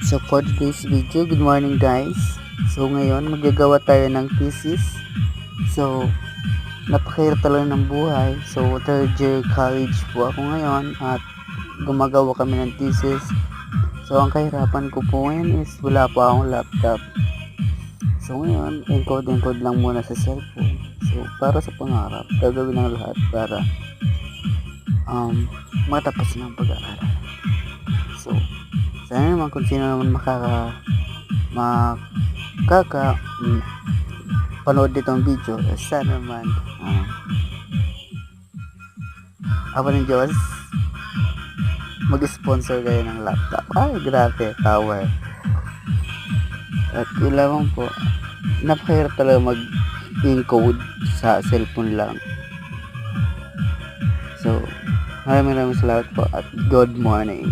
So for today's video, good morning guys. So ngayon magagawa tayo ng thesis. So napakahirap talaga ng buhay. So third year college po ako ngayon at gumagawa kami ng thesis. So ang kahirapan ko po ngayon is wala pa akong laptop. So ngayon, encode lang muna sa cellphone. So para sa pangarap, gagawin ng lahat para matapos ng pag-aaral. So sana naman kung sino naman panood ditong video, sana naman ako ng Diyos mag-sponsor kayo ng laptop. Ay grabe, power. At ilamang po, napakahirap talaga mag-encode sa cellphone lang. So maraming salamat po at good morning.